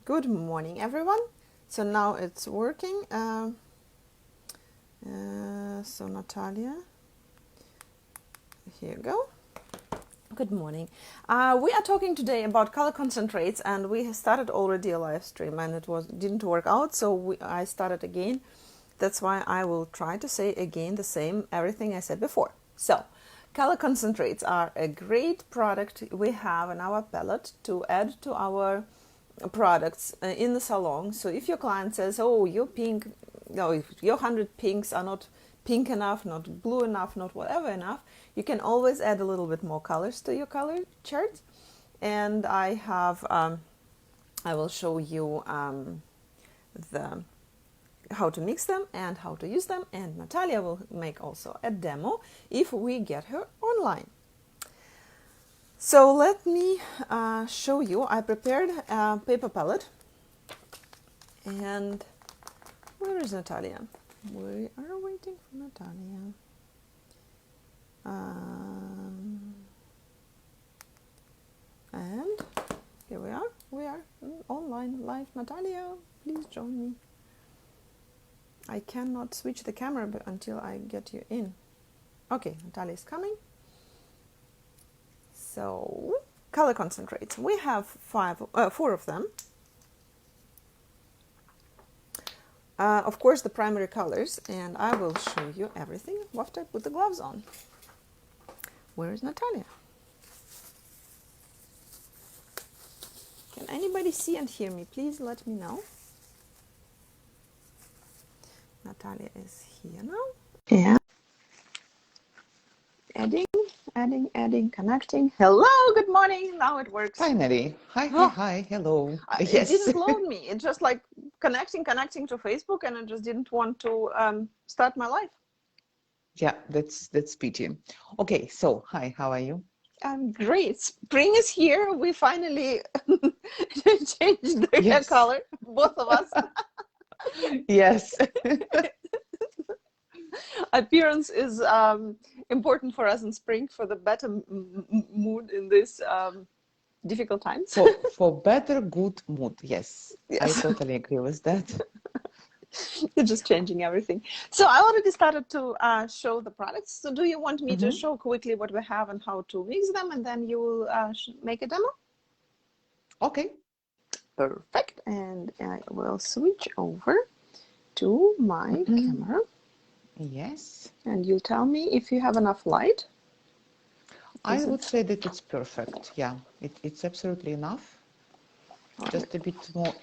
Good morning, everyone. So now it's working. So Natalia, here you go. Good morning. We are talking today about color concentrates, and we started already a live stream, and didn't work out. So I started again. That's why I will try to say again the same everything I said before. So, color concentrates are a great product we have in our palette to add to our products in the salon. So if your client says, "Oh, your pink, no, if your 100 pinks are not pink enough, not blue enough, not whatever enough," you can always add a little bit more colors to your color chart. And I will show you the how to mix them and how to use them, and Natalia will make also a demo if we get her online. So let me show you. I prepared a paper palette, and where is Natalia? We are waiting for Natalia. And here we are. We are online live. Natalia, please join me. I cannot switch the camera until I get you in. Okay, Natalia is coming. So, color concentrates. We have 4 of them. Of course, the primary colors, and I will show you everything after I put the gloves on. Where is Natalia? Can anybody see and hear me? Please let me know. Natalia is here now. Yeah. Adding, connecting. Hello, good morning. Now it works. Finally. Hi, hello. It Yes. didn't load me. It just like connecting to Facebook, and I just didn't want to start my live. Yeah, that's pity. Okay, so hi, how are you? I'm great. Spring is here. We finally changed the hair color, both of us. Yes. Appearance is important for us in spring for the better mood in this difficult times. For better good mood. Yes. I totally agree with that. You're just changing everything. So I already started to show the products. So do you want me to show quickly what we have and how to mix them, and then you will make a demo? Okay. Perfect. And I will switch over to my camera. Yes. And you tell me if you have enough light. I would say that it's perfect. Yeah, it's absolutely enough. Just a bit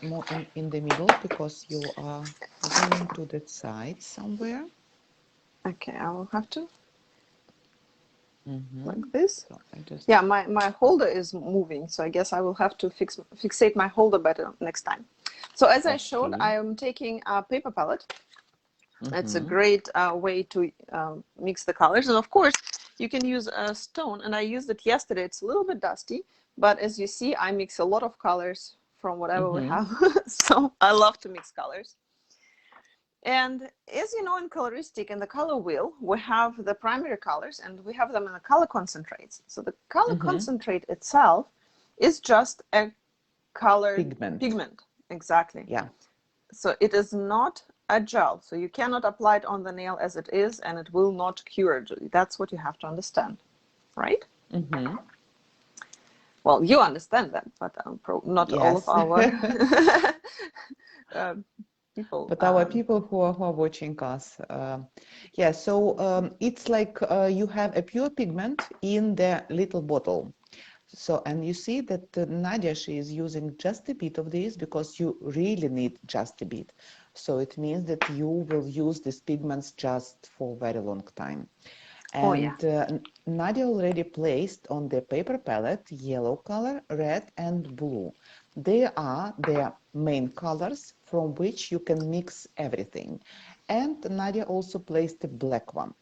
more in the middle, because you are zooming to that side somewhere. Okay, I will have to like this. So yeah, my holder is moving, so I guess I will have to fixate my holder better next time. So as I showed, I am taking a paper palette. It's a great way to mix the colors, and of course you can use a stone, and I used it yesterday. It's a little bit dusty, but as you see, I mix a lot of colors from whatever we have. So I love to mix colors. And as you know, in coloristic, in the color wheel, we have the primary colors, and we have them in the color concentrates. So the color concentrate itself is just a color pigment. Exactly. Yeah. So it is not a gel. So you cannot apply it on the nail as it is, and it will not cure it. That's what you have to understand, right? Well, you understand that, but not all of our people. But our people who are watching us, yeah, so it's like you have a pure pigment in the little bottle. So, and you see that Nadia, she is using just a bit of this, because you really need just a bit. So it means that you will use these pigments just for a very long time. And Nadia already placed on the paper palette yellow color, red and blue. They are the main colors from which you can mix everything. And Nadia also placed the black one.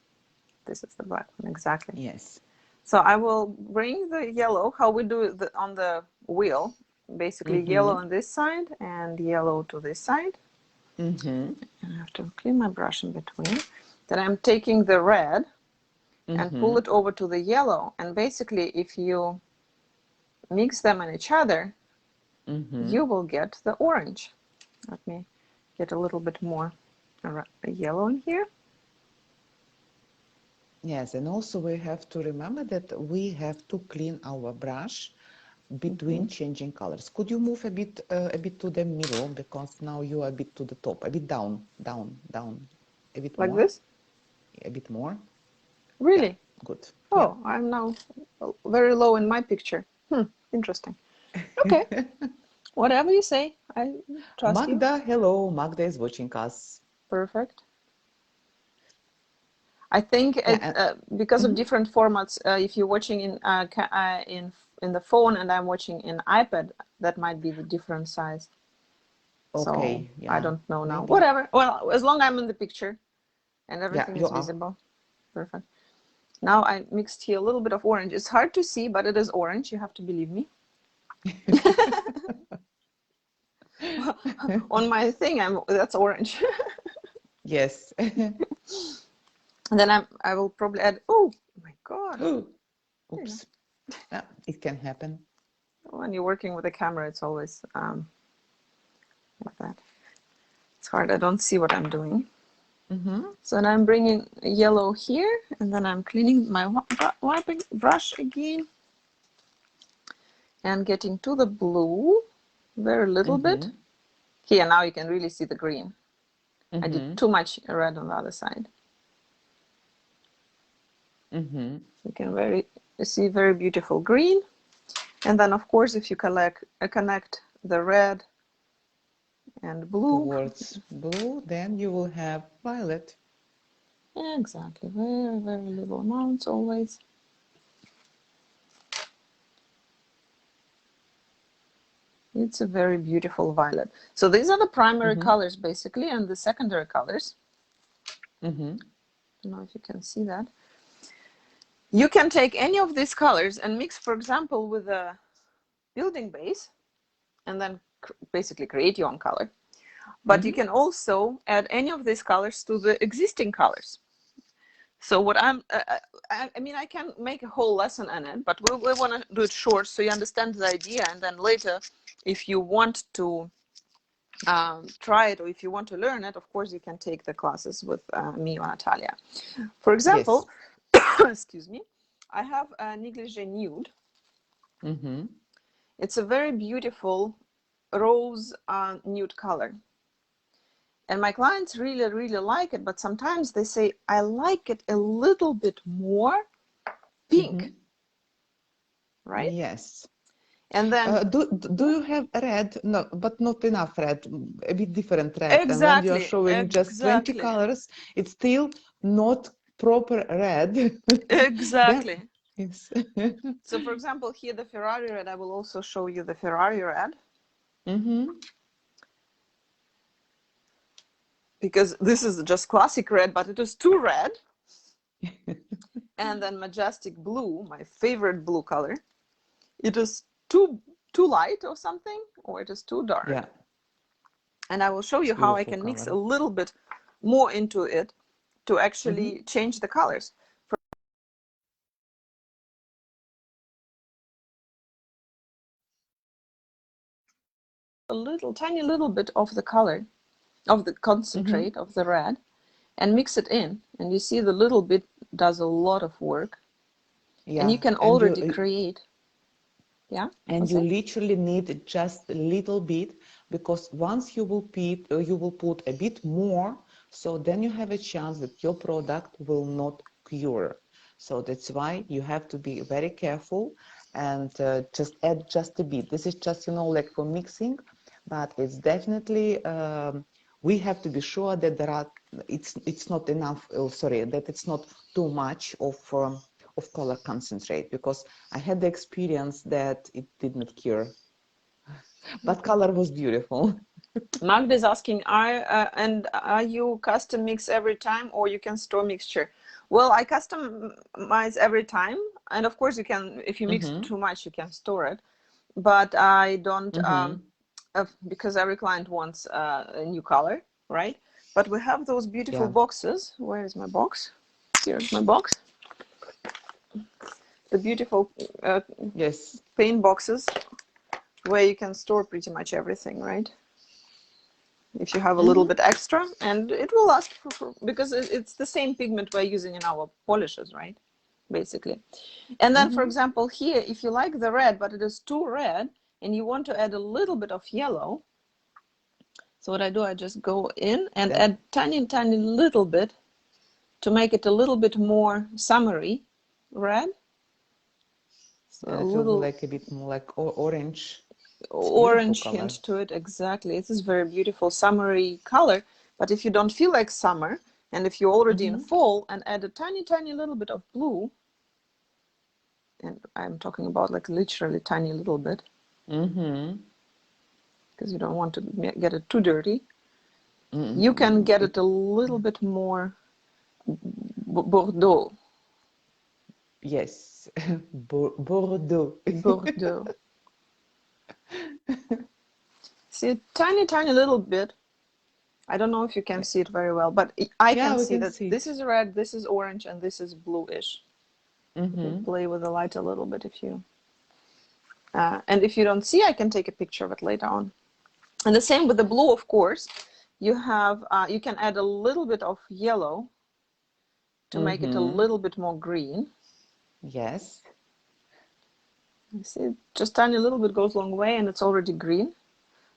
This is the black one, exactly. Yes. So I will bring the yellow, how we do it on the wheel, basically yellow on this side and yellow to this side. And I have to clean my brush in between. Then I'm taking the red and pull it over to the yellow. And basically, if you mix them on each other, you will get the orange. Let me get a little bit more yellow in here. Yes, and also we have to remember that we have to clean our brush between changing colors. Could you move a bit to the middle, because now you are a bit to the top, a bit down, a bit Like more, this? a bit more. Really? Yeah, good. Oh, yeah. I'm now very low in my picture. Interesting. Okay. Whatever you say, I trust you. Magda, hello. Magda is watching us. Perfect. I think because of different formats, if you're watching in the phone and I'm watching in iPad, that might be the different size. Okay, So yeah. I don't know now. Maybe. Whatever. Well, as long as I'm in the picture and everything Yeah, is visible. Perfect. Now I mixed here a little bit of orange. It's hard to see, but it is orange. You have to believe me. On my thing, that's orange. Yes. And then I will probably add. Oh my God! Oops. Yeah, it can happen. When you're working with a camera, it's always like that. It's hard. I don't see what I'm doing. So then I'm bringing yellow here, and then I'm cleaning my wiping brush again, and getting to the blue, very little bit. Here now you can really see the green. I did too much red on the other side. You can see very beautiful green. And then of course, if you connect the red and blue towards blue, then you will have violet. Exactly, very, very little amounts always. It's a very beautiful violet. So these are the primary colors basically, and the secondary colors. I don't know if you can see that. You can take any of these colors and mix, for example, with a building base, and then basically create your own color. But you can also add any of these colors to the existing colors. So what I mean, I can make a whole lesson on it, but we want to do it short so you understand the idea. And then later, if you want to try it, or if you want to learn it, of course, you can take the classes with me or Natalia. For example, excuse me, I have a negligee nude. It's a very beautiful rose nude color. And my clients really, really like it, but sometimes they say, I like it a little bit more pink, right? Yes. And then do you have red? No, but not enough red, a bit different red. Exactly. And when you are showing just 20 colors, it's still not proper red. Exactly. Yes. So for example, here the Ferrari red, I will also show you the Ferrari red. Because this is just classic red, but it is too red. And then majestic blue, my favorite blue color. It is too light or something, or it is too dark. Yeah. And I will show you how I can mix a little bit more into it to actually change the colors. A little, tiny little bit of the color, of the concentrate of the red, and mix it in. And you see the little bit does a lot of work. Yeah. And you can already create. Yeah. And you literally need just a little bit, because once you will put a bit more, so then you have a chance that your product will not cure. So that's why you have to be very careful and just add just a bit. This is just, like for mixing, but it's definitely, we have to be sure that it's not enough, that it's not too much of color concentrate, because I had the experience that it did not cure, but color was beautiful. Magda is asking, are you custom mix every time, or you can store mixture? Well, I customize every time, and of course you can, if you mix too much, you can store it, but I don't, because every client wants a new color, right? But we have those beautiful boxes. Where is my box? Here's my box. The beautiful paint boxes where you can store pretty much everything, right? If you have a little bit extra, and it will last because it's the same pigment we're using in our polishes, right? Basically. And then, for example, here, if you like the red, but it is too red, and you want to add a little bit of yellow, so what I do, I just go in and add tiny, tiny little bit to make it a little bit more summery red. So a little, like a bit more like orange. Orange hint to it, exactly. It is very beautiful summery color. But if you don't feel like summer, and if you're already in fall, and add a tiny, tiny little bit of blue, and I'm talking about like literally tiny little bit, because you don't want to get it too dirty, you can get it a little bit more Bordeaux. Yes, Bordeaux. Bordeaux. See, a tiny, tiny little bit. I don't know if you can see it very well, but I can see that this is red, this is orange, and this is bluish. You can play with the light a little bit if you... and if you don't see, I can take a picture of it later on. And the same with the blue, of course. You have, you can add a little bit of yellow to make it a little bit more green. Yes. You see, just tiny little bit goes a long way, and it's already green.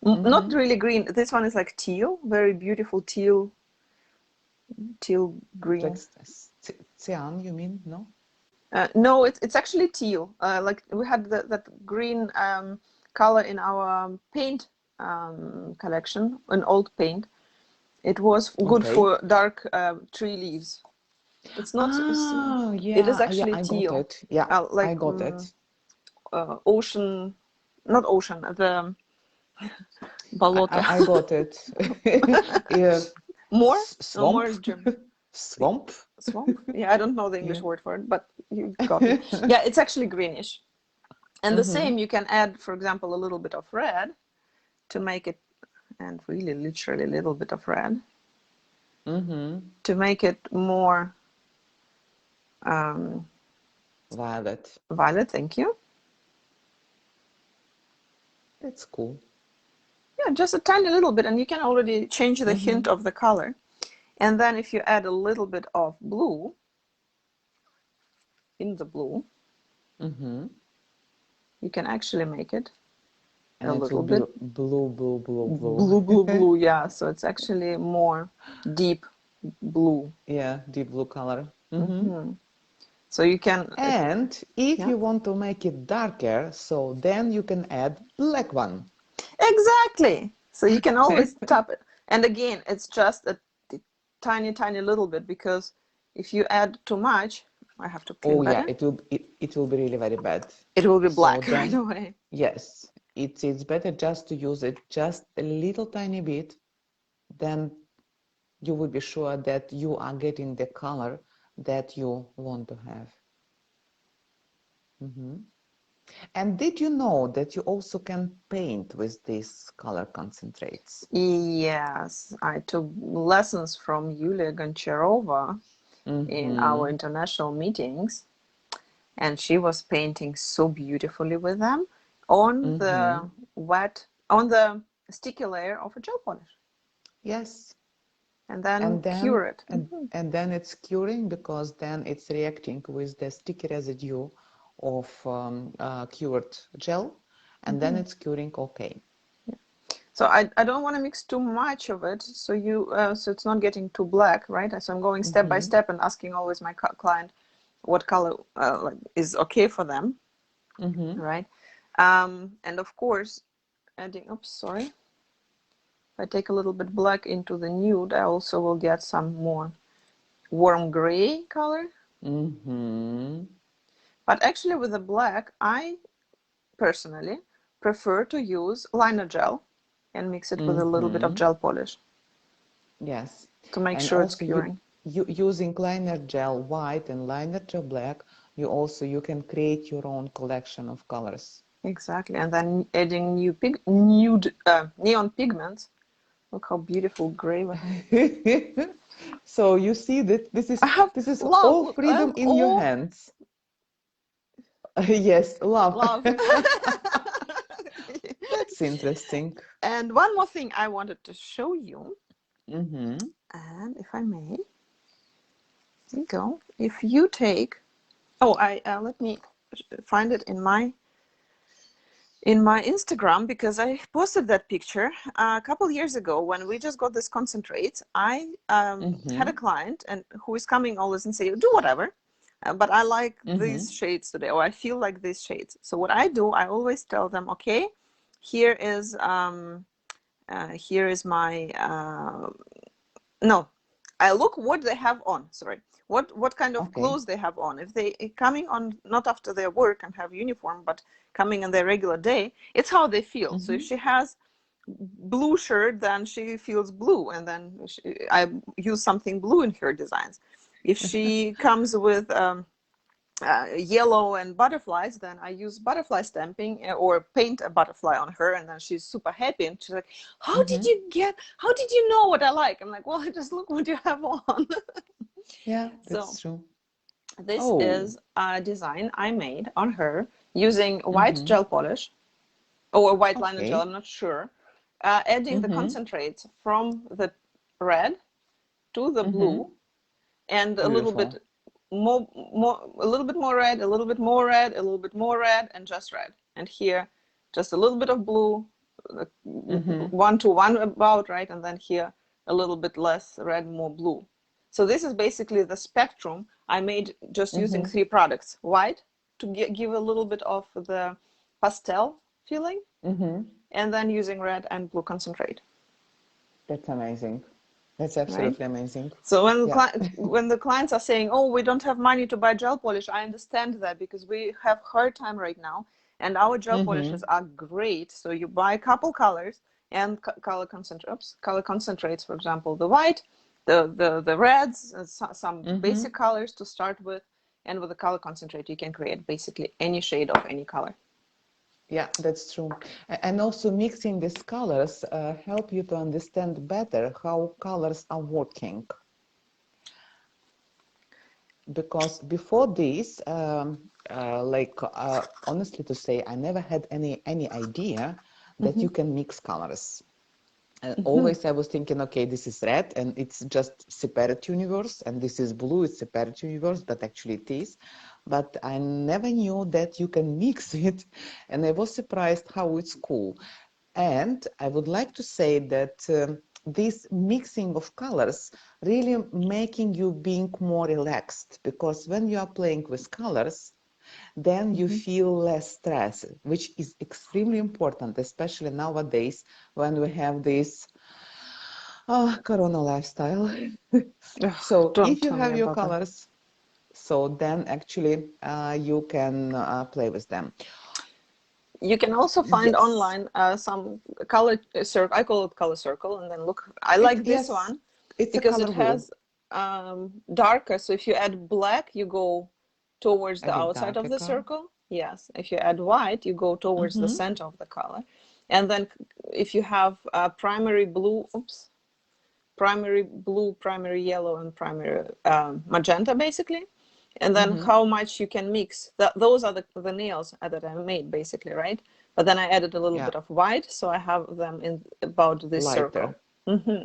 Not really green. This one is like teal, very beautiful teal green. Like cyan, you mean? No? No, it's actually teal. Like we had that green color in our paint collection, an old paint. It was good for dark tree leaves. It's not. Yeah, it is actually teal. Got it. Yeah, like, I got it. Ocean, not ocean. The Bolota. I got it. Yeah. More? Swamp? More is German. Swamp? Swamp? Yeah, I don't know the English word for it, but you got it. Yeah, it's actually greenish. And the same, you can add, for example, a little bit of red to make it, and really literally a little bit of red, to make it more violet. Violet, thank you. That's cool. Yeah, just a tiny little bit, and you can already change the hint of the color. And then if you add a little bit of blue in the blue, you can actually make it and a little bit blue. Yeah, so it's actually more deep blue. Yeah, deep blue color. So you can, and if you want to make it darker, so then you can add black one. Exactly. So you can always tap it. And again, it's just a tiny, tiny little bit, because if you add too much, I have to clean better. It will be really very bad. It will be black right away. Yes, it's better just to use it just a little tiny bit. Then you will be sure that you are getting the color that you want to have. And did you know that you also can paint with these color concentrates? Yes, I took lessons from Yulia Goncharova in our international meetings, and she was painting so beautifully with them on the sticky layer of a gel polish. Yes. And then cure it. And then it's curing, because then it's reacting with the sticky residue of cured gel, and then it's curing okay. Yeah. So I don't want to mix too much of it, so so it's not getting too black, right? So I'm going step by step and asking always my client what color is okay for them, right? And of course, adding. Oops, sorry. If I take a little bit black into the nude, I also will get some more warm gray color. But actually with the black, I personally prefer to use liner gel and mix it with a little bit of gel polish. Yes. To make sure it's curing. Using liner gel white and liner gel black, you can create your own collection of colors. Exactly. And then adding neon pigments. Look how beautiful gray. So you see that this is all freedom in your hands. Yes, love. It's interesting. And one more thing I wanted to show you, Mm-hmm. and if I may, here you go. If you take, let me find it in my Instagram, because I posted that picture a couple years ago when we just got this concentrate. I had a client and who is coming always and say, do whatever, but I like these shades today, or I feel like these shades. So what I do, I always tell them, okay, here is my no, I look what they have on. Sorry, what kind of clothes they have on. If they coming on not after their work and have uniform, but coming on their regular day, it's how they feel. So if she has blue shirt, then she feels blue, and then I use something blue in her designs. If she comes with yellow and butterflies, then I use butterfly stamping or paint a butterfly on her, and then she's super happy and she's like, how did you know what I like? I'm like, well, just look what you have on. Yeah, that's true. This is a design I made on her using white gel polish or white liner gel, I'm not sure, adding the concentrates from the red to the blue, and a little bit more, a little bit more red, a little bit more red, a little bit more red, and just red. And here, just a little bit of blue, 1 to 1 about, right? And then here, a little bit less red, more blue. So this is basically the spectrum I made just using 3 products. White to give a little bit of the pastel feeling, and then using red and blue concentrate. That's amazing. That's absolutely amazing. So when the clients are saying, oh, we don't have money to buy gel polish, I understand that, because we have hard time right now, and our gel polishes are great. So you buy a couple colors and color concentrates, for example, the white, the reds, some basic colors to start with, and with the color concentrate you can create basically any shade of any color. Yeah, that's true. And also mixing these colors help you to understand better how colors are working. Because before this, honestly to say, I never had any idea that you can mix colors. Always I was thinking, okay, this is red and it's just separate universe, and this is blue, it's separate universe, but actually it is. But I never knew that you can mix it, and I was surprised how it's cool. And I would like to say that this mixing of colors really making you being more relaxed, because when you are playing with colors, then you feel less stress, which is extremely important, especially nowadays when we have this Corona lifestyle. So if you have your colors, so then actually you can play with them. You can also find online some color circle. I call it color circle, and then look. I like this one because it has darker. So if you add black, you go towards the outside of the circle. Yes. If you add white, you go towards the center of the color. And then if you have primary blue, primary blue, primary yellow, and primary magenta, basically. And then how much you can mix. Those are the nails that I made, basically, right? But then I added a little bit of white, so I have them in about this lighter circle.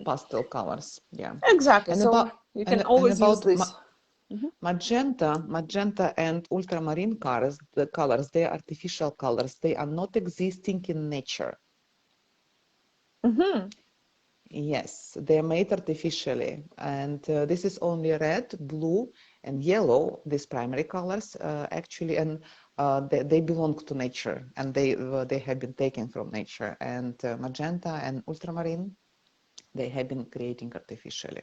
pastel colors. Yeah, exactly. And so you can always use this. Magenta and ultramarine colors, they are artificial colors. They are not existing in nature. Yes, they are made artificially, and this is only red, blue, and yellow. These primary colors, actually, and they belong to nature, and they have been taken from nature. And magenta and ultramarine, they have been creating artificially.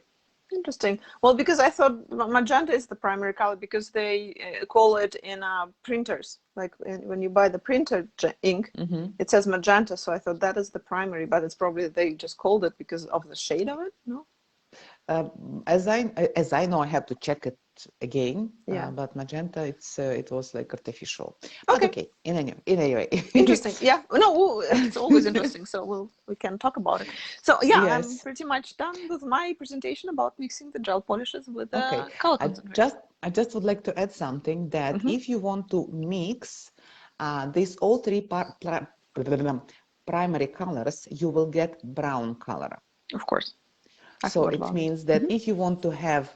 Interesting. Well, because I thought magenta is the primary color because they call it in printers. Like when you buy the printer ink, it says magenta. So I thought that is the primary, but it's probably they just called it because of the shade of it. No. As I know, I have to check it again. But magenta, it was like artificial. But okay. Anyway. Interesting. Yeah. No, it's always interesting. So we can talk about it. So yeah, yes. I'm pretty much done with my presentation about mixing the gel polishes with the color concentrate. I just would like to add something that if you want to mix these all three primary colors, you will get brown color. Of course. So it means that if you want to have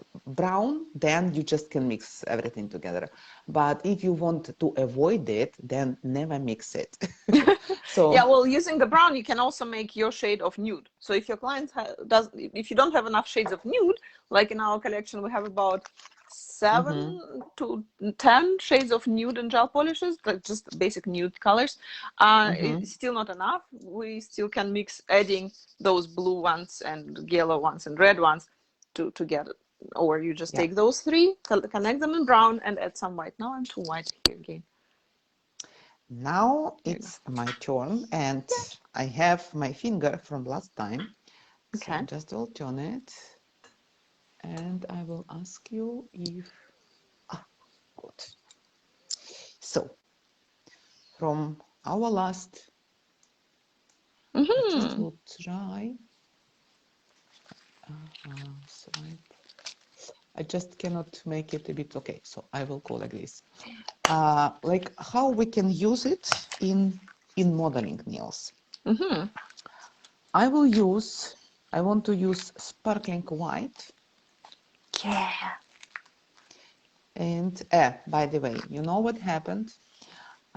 brown, then you just can mix everything together. But if you want to avoid it, then never mix it. So yeah, well, using the brown, you can also make your shade of nude. So if your client if you don't have enough shades of nude, like in our collection, we have about 7 to 10 shades of nude and gel polishes, like just basic nude colors. It's still not enough. We still can mix, adding those blue ones and yellow ones and red ones to get it. Or you just take those 3, connect them in brown, and add some white. Now I'm too white here again. Now it's my turn, and I have my finger from last time. Okay. So I just will turn it, and I will ask you if, good. So from our last, I just will try, swipe. I just cannot make it a bit, okay, so I will go like this. Like how we can use it in modeling nails. I want to use sparkling white. Yeah. And by the way, you know what happened?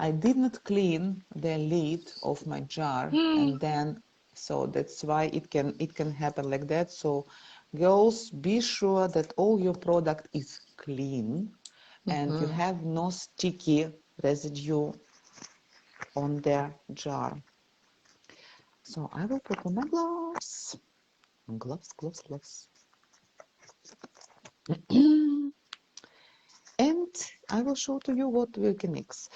I did not clean the lid of my jar, and then so that's why it can happen like that. So girls, be sure that all your product is clean and you have no sticky residue on the jar. So I will put on my gloves. Gloves. And I will show to you what we can mix.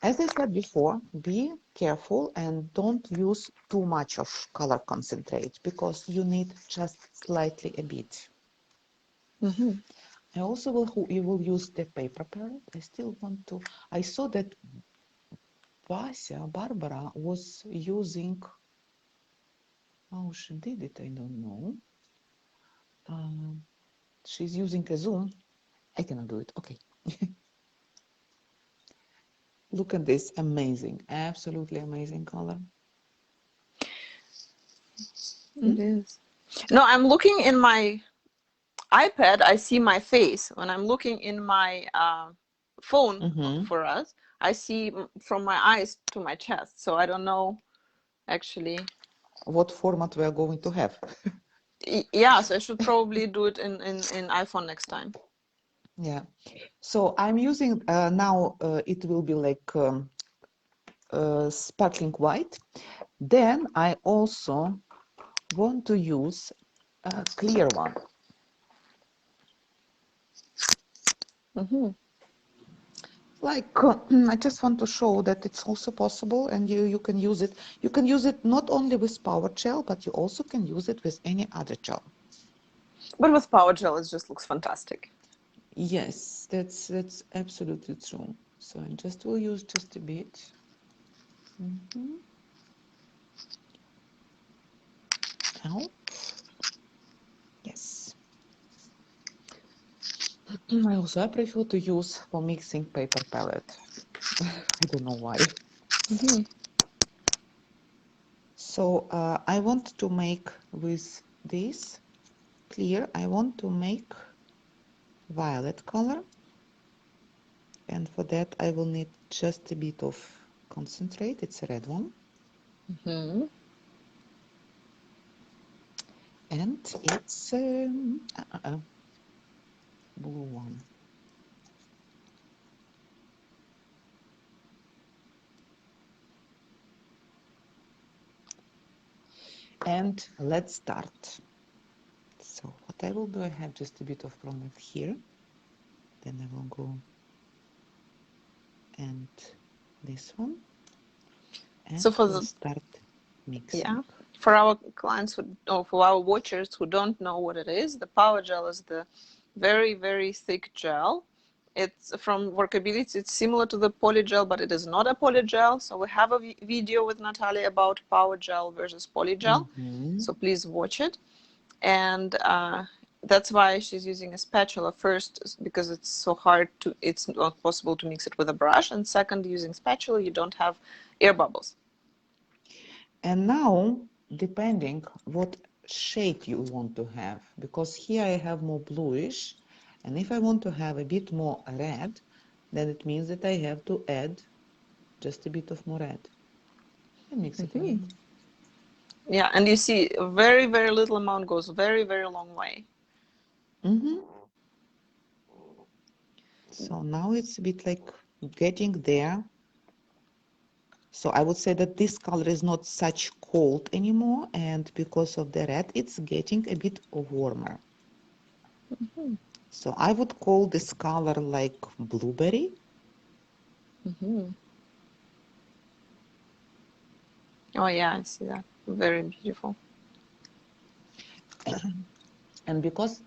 As I said before, be careful and don't use too much of color concentrate because you need just slightly a bit. I also will use the paper palette. I still want to. I saw that Barbara was using. How she did it, I don't know. She's using a zoom. I cannot do it. Okay. Look at this, amazing, absolutely amazing color. It is. No, I'm looking in my iPad, I see my face. When I'm looking in my phone for us, I see from my eyes to my chest. So I don't know actually what format we are going to have. Yeah, so I should probably do it in iPhone next time. Yeah, so I'm using now it will be like sparkling white. Then I also want to use a clear one. Like I just want to show that it's also possible, and you can use it. You can use it not only with Power Gel, but you also can use it with any other gel. But with Power Gel, it just looks fantastic. Yes, that's absolutely true. So I just will use just a bit. Help. Yes. I also prefer to use for mixing paper palette. I don't know why. So I want to make with this clear, I want to make violet color. And for that, I will need just a bit of concentrate. It's a red one. And it's blue one. And let's start. So what I will do, I have just a bit of product here. Then I will go and this one. And so for we'll start mixing. Yeah, for our clients or for our watchers who don't know what it is, the Power Gel is the very, very thick gel. It's from Workability. It's similar to the Polygel, but it is not a Polygel. So we have a video with Natalia about Power Gel versus Polygel. So please watch it. And that's why she's using a spatula first, because it's so hard to, it's not possible to mix it with a brush. And second, using spatula, you don't have air bubbles. And now, depending what shade you want to have, because here I have more bluish, and if I want to have a bit more red, then it means that I have to add just a bit of more red and mix it again. Yeah, and you see a very, very little amount goes very, very long way. So now it's a bit like getting there. So I would say that this color is not such cold anymore, and because of the red, it's getting a bit warmer. So I would call this color like blueberry. Oh yeah, I see that. Very beautiful. And because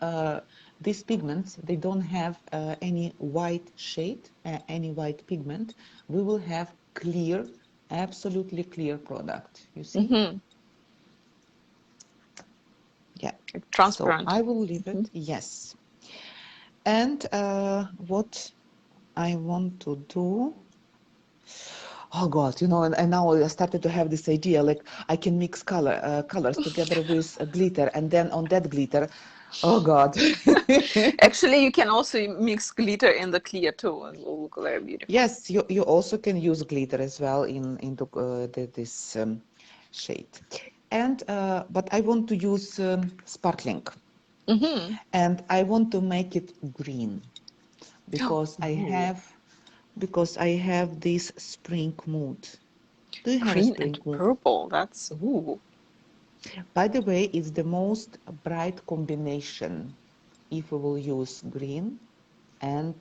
these pigments, they don't have any white shade, any white pigment, we will have clear, absolutely clear product. You see? Yeah. Like transparent. So I will leave it. Yes. And what I want to do, oh God, you know, and now I started to have this idea, like I can mix colors together with glitter, and then on that glitter, oh God. Actually, you can also mix glitter in the clear too, and it will look very beautiful. Yes, you also can use glitter as well into this shade. And but I want to use sparkling, and I want to make it green because I have this spring mood. Do you have a Green spring and mood? purple. That's ooh. By the way, it's the most bright combination if we will use green and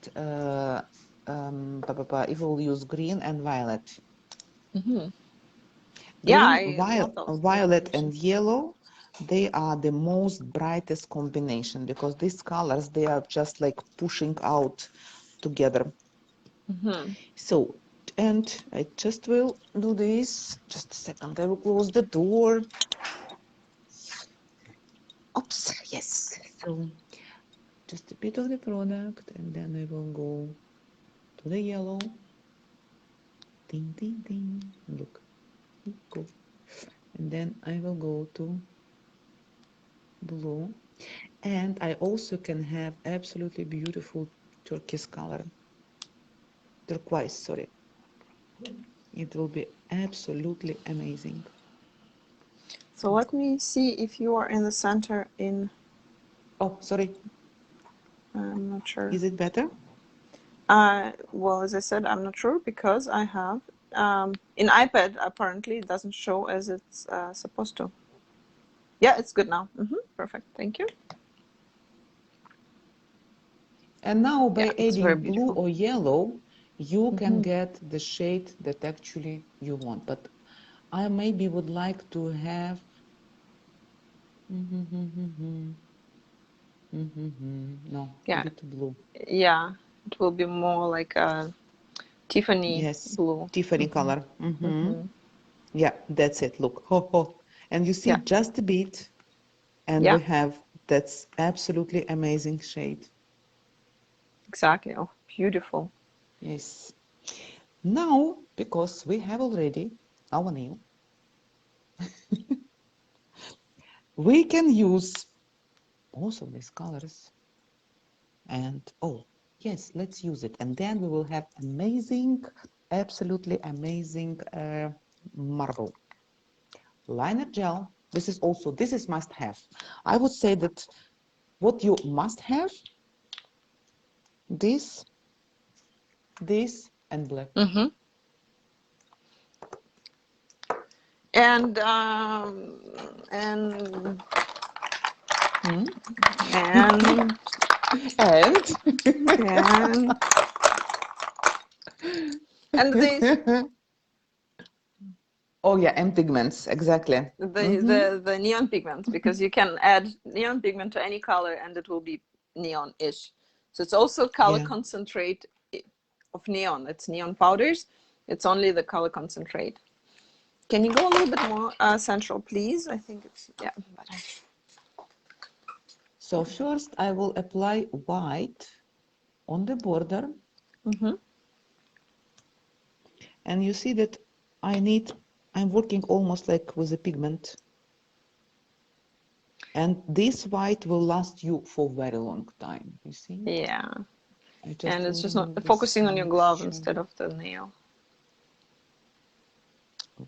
if we will use green and violet. Yeah, Green, I love those violet and combinations. yellow, they are the most brightest combination because these colors, they are just like pushing out together. So, and I just will do this. Just a second, I will close the door. Oops, yes. So, just a bit of the product, and then I will go to the yellow. Ding, ding, ding. Look, go. And then I will go to blue. And I also can have absolutely beautiful turquoise color. Turquoise, sorry. It will be absolutely amazing. So let me see if you are in the center in. Oh, sorry. I'm not sure. Is it better? Well, as I said, I'm not sure because I have in iPad apparently it doesn't show as it's supposed to. Yeah, it's good now. Perfect. Thank you. And now by It's very adding blue beautiful. or yellow, you can get the shade that actually you want. But I maybe would like to have no, a Yeah, bit blue. yeah. It will be more like a Tiffany Yes, blue. Tiffany color. Yeah, that's it. Look, ho ho. And you see Yeah, just a bit, and yeah, we have that's absolutely amazing shade. exactly. Oh, beautiful. Yes. Now, because we have already our nail, we can use most of these colors. And oh, yes, let's use it. And then we will have amazing, absolutely amazing marble. Liner gel. This is must have. I would say that what you must have, this, and black. And Hmm? and And and this oh yeah, and pigments, exactly. the neon pigment, because you can add neon pigment to any color and it will be neon-ish. So it's also color Yeah. concentrate of neon. It's neon powders. It's only the color concentrate. Can you go a little bit more central, please? I think it's better. So first I will apply white on the border. And you see that I need I'm working almost like with a pigment. And this white will last you for a very long time, you see? Yeah. I just And it's will just not remove this focusing on your glove mixture. instead of the nail.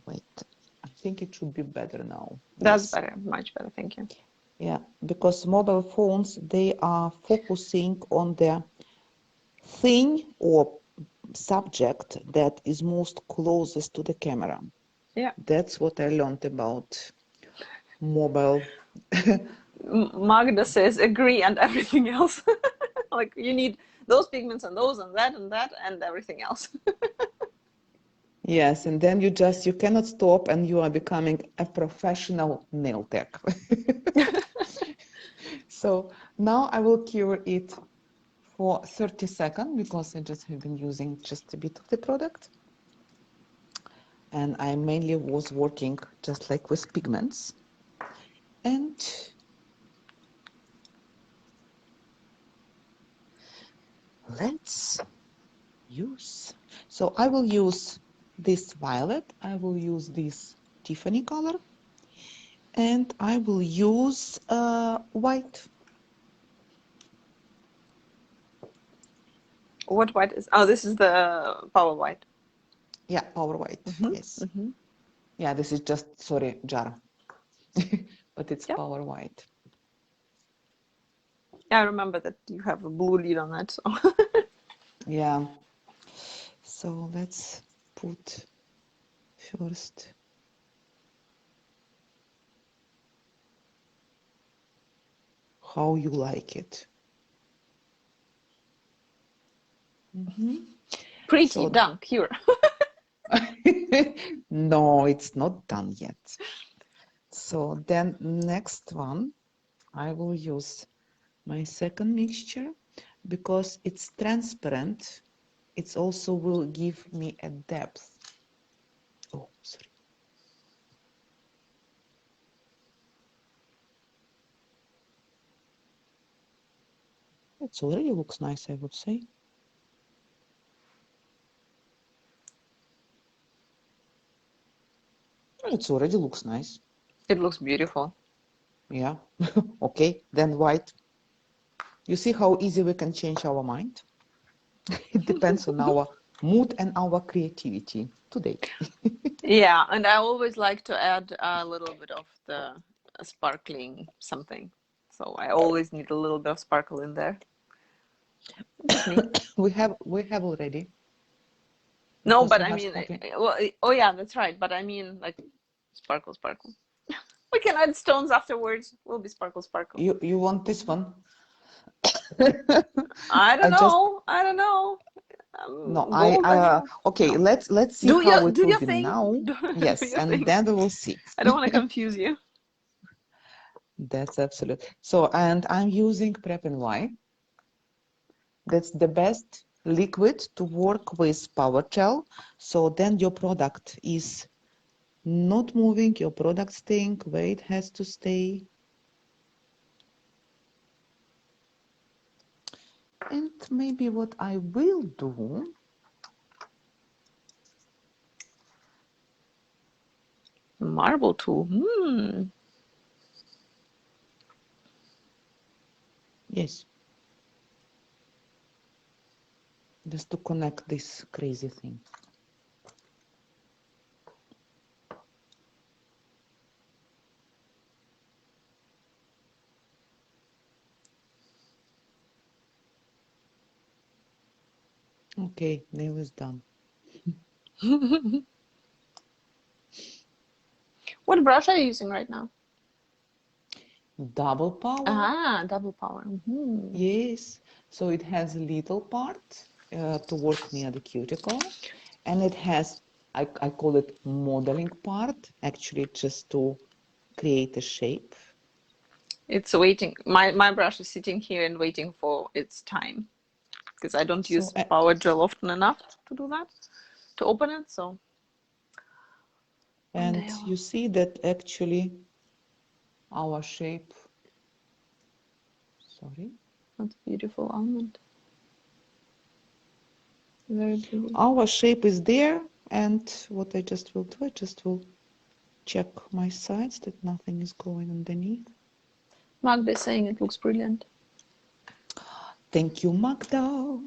Wait, I think it should be better now. That's Yes. better, much better, thank you. Yeah, because mobile phones, they are focusing on the thing or subject that is most closest to the camera. Yeah. That's what I learned about mobile. Magda says agree and everything else. Like you need those pigments and those and that and everything else. Yes, and then you cannot stop and you are becoming a professional nail tech. So now I will cure it for 30 seconds because I just have been using just a bit of the product. And I mainly was working just like with pigments. And let's use, so I will use this violet, I will use this Tiffany color, and I will use white. What white is? Oh, this is the power white. Yeah, power white. Yes. Yeah, this is just, sorry, jar. But it's Yep. power white. Yeah, I remember that you have a blue lead on that. So. Yeah. So let's put first how you like it. Pretty So, done, cure. no, it's not done yet. So then next one, I will use my second mixture because it's transparent. It also will give me a depth. Oh, sorry. It already looks nice, I would say. It already looks nice. It looks beautiful. Yeah. Okay, then white. You see how easy we can change our mind? It depends on our mood and our creativity today. Yeah, and I always like to add a little bit of the sparkling something. So I always need a little bit of sparkle in there. Just me. We have already. No, Because but we I have mean, sparkling. well, oh yeah, that's right. But I mean, like, sparkle, sparkle. We can add stones afterwards. Will be sparkle, sparkle. You want this one? I don't I just know. I don't know. no. Gold as well. Okay. No. Let's see how it Do will your be thing. now. Do Yes, your and thing. then we will see. I don't want to confuse you. That's absolute. So, and I'm using Prep and Y. That's the best liquid to work with power gel. So then your product is not moving, your product staying where it has to stay. And maybe what I will do, Marble tool. yes, just to connect this crazy thing. Okay, nail is done. What brush are you using right now? Double power. Ah, double power. Yes, so it has a little part to work near the cuticle, and it has, I call it modeling part, actually just to create a shape. It's waiting. My brush is sitting here and waiting for its time because I don't use power gel often enough to do that, to open it. So. And you see that actually our shape, sorry. That's beautiful almond. Very beautiful. Our shape is there, and what I just will do, I just will check my sides that nothing is going underneath. Magda is saying it looks brilliant. Thank you, Magda.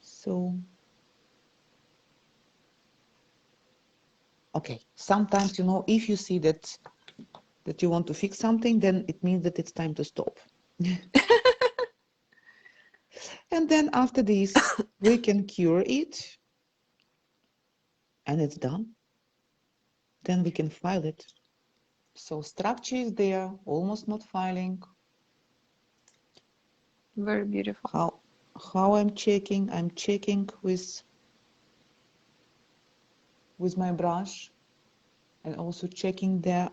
So, okay, sometimes, you know, if you see that you want to fix something, then it means that it's time to stop. And then after this, we can cure it, and it's done. Then we can file it. So structure is there, almost not filing. Very beautiful. How I'm checking? I'm checking with my brush, and also checking the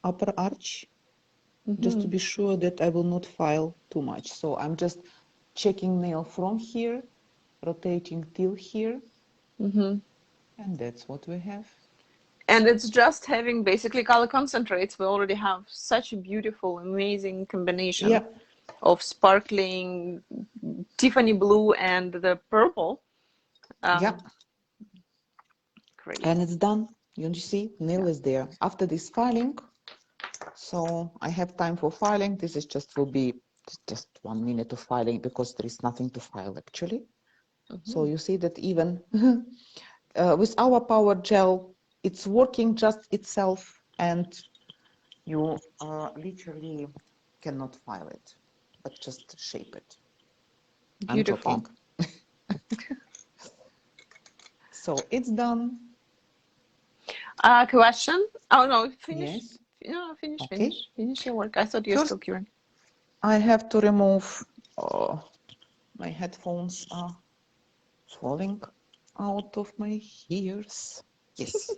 upper arch, just to be sure that I will not file too much. So I'm just checking nail from here, rotating till here, and that's what we have. And it's just having basically color concentrates. We already have such a beautiful, amazing combination of sparkling Tiffany blue and the purple. Great. And it's done. You see, nail is there. After this filing, so I have time for filing. This is will be just 1 minute of filing because there is nothing to file actually. So you see that even with our power gel, it's working just itself, and you literally cannot file it, but just shape it. Beautiful. So it's done. Question? Oh no, finish. Yes. No, finish, Okay. finish your work. I thought you were still curing. I have to remove my headphones are falling out of my ears. Yes.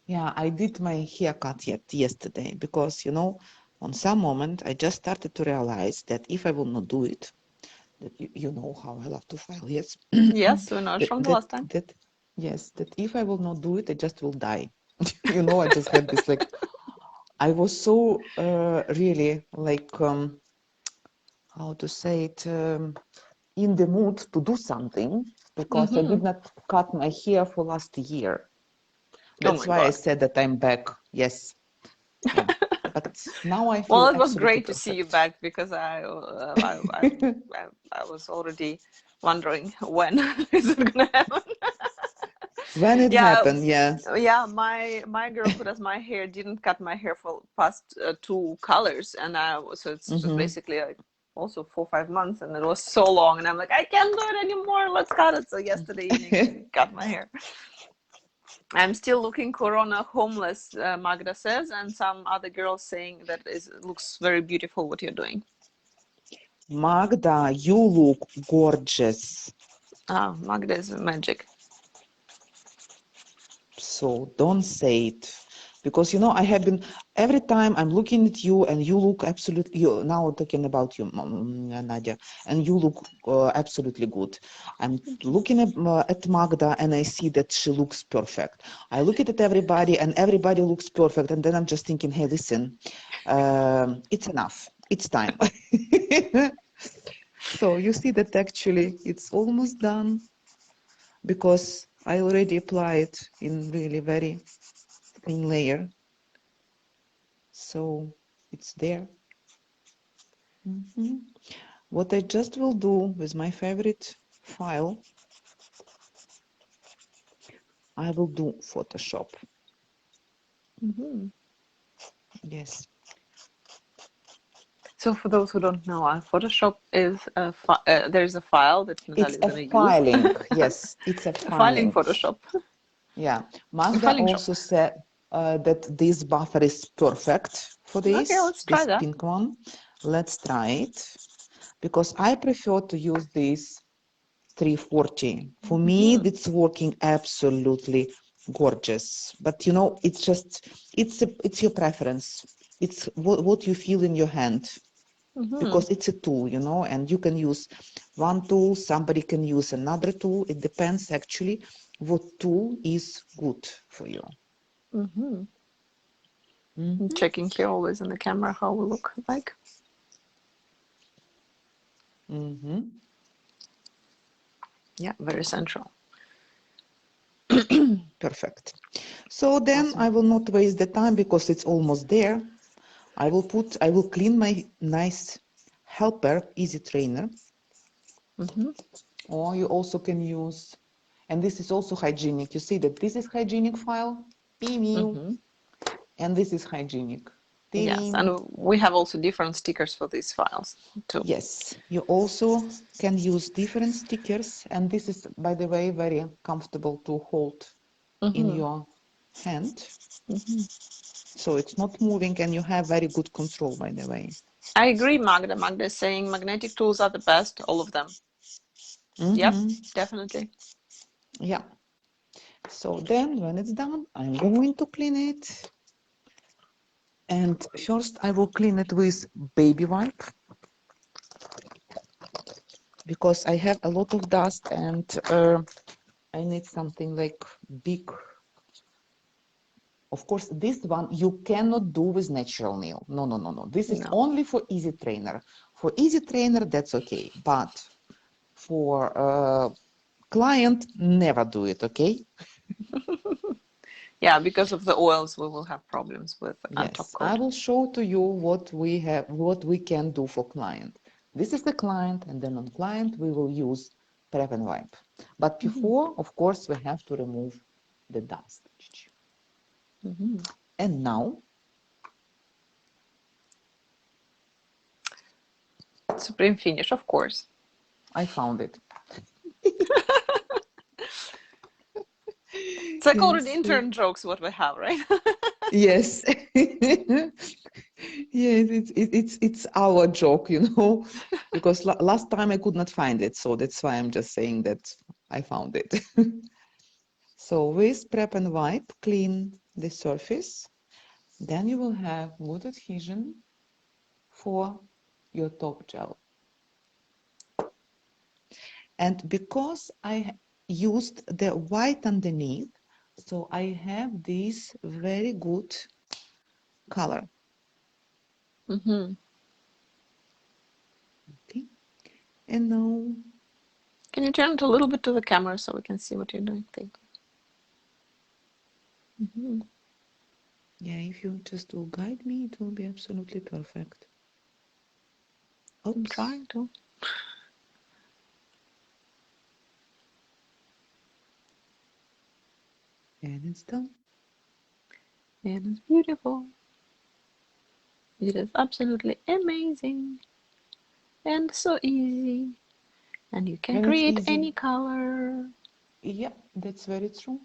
Yeah, I did my haircut yesterday because, you know, on some moment I just started to realize that if I will not do it, that you know how I love to file, yes? Yes, we know from the last time. Yes, that if I will not do it, I just will die. You know, I just had this like, I was so really like, how to say it, in the mood to do something because I did not cut my hair for last year. That's why I said that I'm back. Yes. Yeah. But now I feel well, it was great to see you back because I was already wondering when is it gonna happen. When it happened, yeah. Yeah, my girl who does my hair didn't cut my hair for past 2 colors, and so it's just basically like also 4 or 5 months, and it was so long, and I'm like, I can't do it anymore. Let's cut it. So yesterday evening, I cut my hair. I'm still looking Corona homeless, Magda says, and some other girls saying that looks very beautiful what you're doing. Magda, you look gorgeous. Magda is magic. So don't say it. Because, you know, I have been, every time I'm looking at you and you look absolutely, now talking about you, Nadia, and you look absolutely good. I'm looking at Magda and I see that she looks perfect. I look at everybody and everybody looks perfect. And then I'm just thinking, hey, listen, it's enough. It's time. So you see that actually it's almost done because I already applied in really very thin layer. So it's there. What I just will do with my favorite file, I will do Photoshop. Yes. So for those who don't know, Photoshop is there's a file that Natalia is going to filing. use. Yes, it's a filing Photoshop. Yeah, Magda also said that this buffer is perfect for this. Okay, let's try that. Pink one. Let's try it because I prefer to use this 340. For me, it's working absolutely gorgeous. But you know, it's just it's your preference. It's what you feel in your hand. Because it's a tool, you know, and you can use one tool, somebody can use another tool. It depends actually what tool is good for you. I'm checking here always in the camera how we look like. Yeah, very central. Perfect. So then Awesome. I will not waste the time because it's almost there. I will clean my nice helper easy trainer, or you also can use, and this is also hygienic. You see that this is hygienic file, and this is hygienic. Yes, and we have also different stickers for these files too. Yes, you also can use different stickers, and this is, by the way, very comfortable to hold in your hand. So it's not moving, and you have very good control, by the way. I agree, Magda. Magda is saying magnetic tools are the best, all of them. Yep, definitely. Yeah. So then when it's done, I'm going to clean it. And first I will clean it with baby wipe because I have a lot of dust and I need something like big. Of course, this one you cannot do with natural nail. No, no, no, no. This is only for easy trainer. For easy trainer, that's okay. But for client, never do it, okay? Yeah, because of the oils, we will have problems with top Yes, coat. I will show to you what we have, what we can do for client. This is the client, and then on client we will use prep and wipe. But before, of course, we have to remove the dust. And now, Supreme finish, of course. I found it. It's like already intern jokes what we have, right? Yes. Yes, it's our joke, you know, because last time I could not find it, so that's why I'm just saying that I found it. So with prep and wipe, clean the surface. Then you will have good adhesion for your top gel. And because I used the white underneath, so I have this very good color. Okay. And now, can you turn it a little bit to the camera so we can see what you're doing? Thank you. Yeah, if you just will guide me, it will be absolutely perfect. Oops. I'm trying to. And it's done. And it's beautiful. It is absolutely amazing and so easy. And you can create any color. Yeah, that's very true.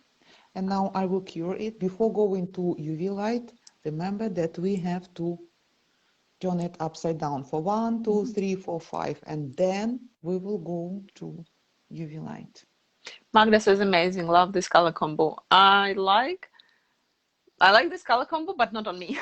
And now I will cure it. Before going to UV light, remember that we have to turn it upside down for 1, 2, 3, 4, 5, and then we will go to UV light. Magda says amazing. Love this color combo. I like this color combo, but not on me.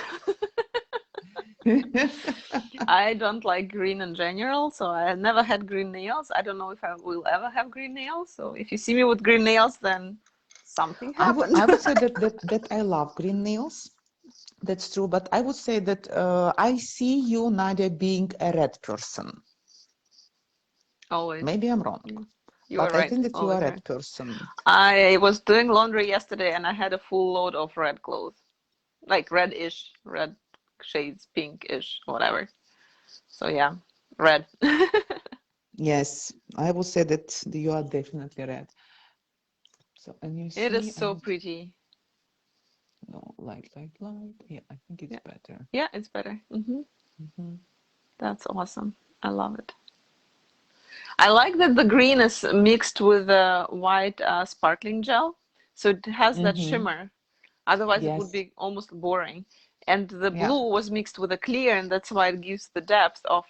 I don't like green in general, so I never had green nails. I don't know if I will ever have green nails. So if you see me with green nails, then something happened. I would say that I love green nails. That's true, but I would say that I see you, Nadia, being a red person. Always. Maybe I'm wrong. You are but right. I think that you are a red right. person. I was doing laundry yesterday and I had a full load of red clothes. Like red-ish, red shades, pink-ish, whatever. So yeah, red. Yes, I would say that you are definitely red. So, and you see, it is so pretty. No, light. Yeah, I think it's better. Yeah, it's better. That's awesome. I love it. I like that the green is mixed with the white sparkling gel. So it has that shimmer. Otherwise, it would be almost boring. And the blue was mixed with a clear, and that's why it gives the depth of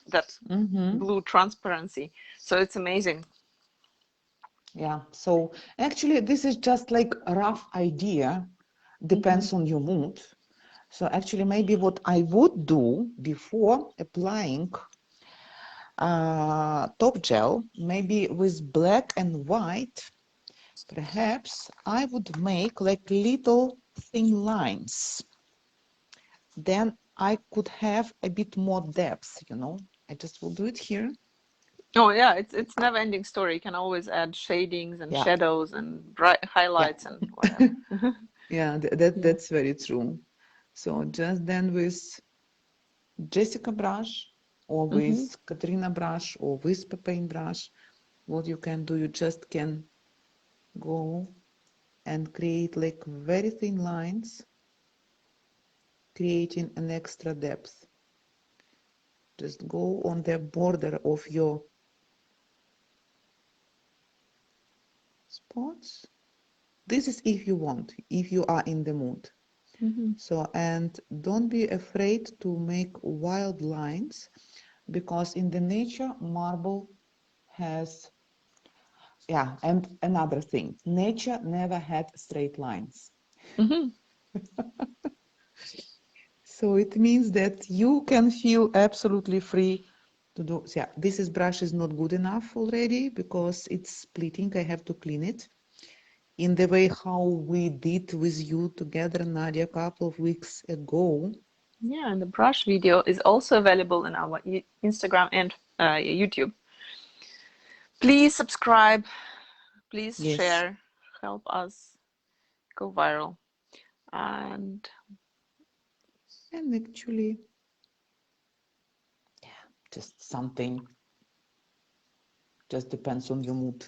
that blue transparency. So it's amazing. Yeah, so actually this is just like a rough idea, depends on your mood. So actually maybe what I would do before applying top gel, maybe with black and white, perhaps I would make like little thin lines. Then I could have a bit more depth, you know. I just will do it here. Oh yeah, it's never-ending story. You can always add shadings and Yeah, shadows and bright yeah, highlights and whatever. yeah, Yeah. that's very true. So just then with Jessica brush or Mm-hmm. with Katrina brush or with paintbrush, what you can do, you just can go and create like very thin lines, creating an extra depth. Just go on the border of your spots. This is if you want, if you are in the mood. Mm-hmm. So, and don't be afraid to make wild lines, because in the nature, marble has, yeah, and another thing, nature never had straight lines. Mm-hmm. So it means that you can feel absolutely free to do. Yeah, this is brush is not good enough already because it's splitting. I have to clean it in the way how we did with you together, Nadia, a couple of weeks ago. Yeah, and the brush video is also available in our Instagram and YouTube. Please subscribe, please Yes, share, help us go viral. And and actually, yeah, just something just depends on your mood.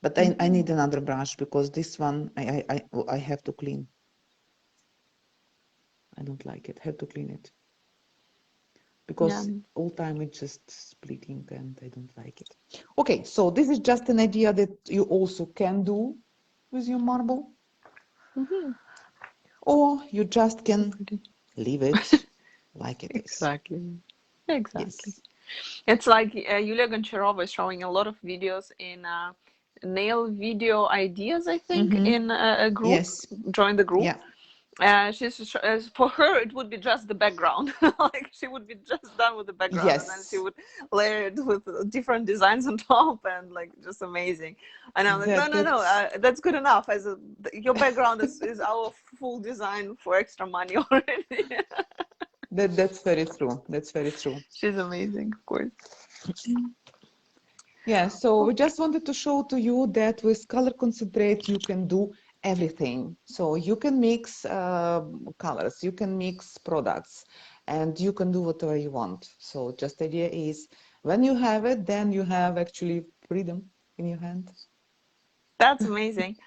But I mhm. need another brush because this one I have to clean. I don't like it. Have to clean it Yeah, because all time it's just splitting and I don't like it. Okay, so this is just an idea that you also can do with your marble, mhm. or you just So can pretty. leave it like it is. Exactly. Exactly. Yes. It's like Yulia Goncharova is showing a lot of videos in nail video ideas, I think, Mm-hmm. in a group. Yes. Join the group. Yeah. For her, it would be just the background. Like she would be just done with the background, and then she Yes. would layer it with different designs on top, and like just amazing. And I'm like, no, That no, no, that's that's good enough. Your background is our full design for extra money already. that's very true. That's very true. She's amazing, of course. Yeah, so we Okay. just wanted to show to you that with color concentrate you can do everything. So you can mix colors, you can mix products, and you can do whatever you want. So just idea is when you have it, then you have actually freedom in your hand. That's amazing.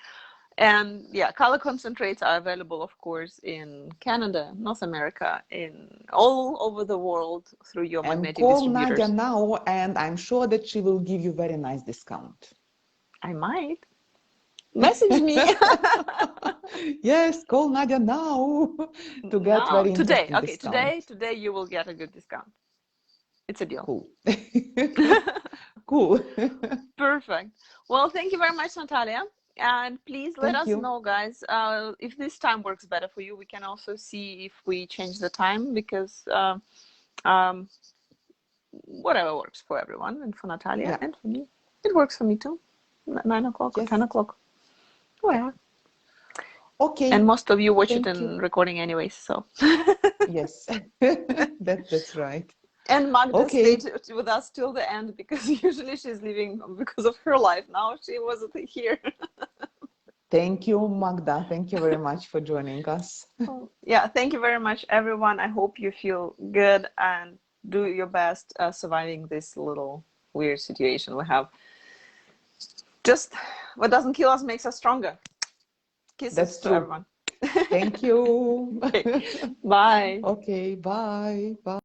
And yeah, color concentrates are available, of course, in Canada, North America, in all over the world through your And magnetic call Nadia distributors. now, and I'm sure that she will give you very nice discount. I might message me Yes, call Nadia now to get now, very today. interesting Okay, discount. today you will get a good discount. It's a deal. Cool. Cool. Perfect. Well, thank you very much, Natalia. And please let Thank us you. know, guys, if this time works better for you. We can also see if we change the time because um, whatever works for everyone and for Natalia Yeah. and for me. It works for me too. 9 o'clock or 10 Yes. o'clock. Whatever. And Okay. most of you watch it Thank you. in recording anyways, so. Yes. That's right. And Magda Okay. stayed with us till the end because usually she's leaving because of her life. Now she wasn't here. Thank you, Magda. Thank you very much for joining us. Oh, yeah, thank you very much, everyone. I hope you feel good and do your best surviving this little weird situation we have. Just what doesn't kill us makes us stronger. Kisses That's to true. everyone. Thank you. Okay, bye. Okay, bye. Bye.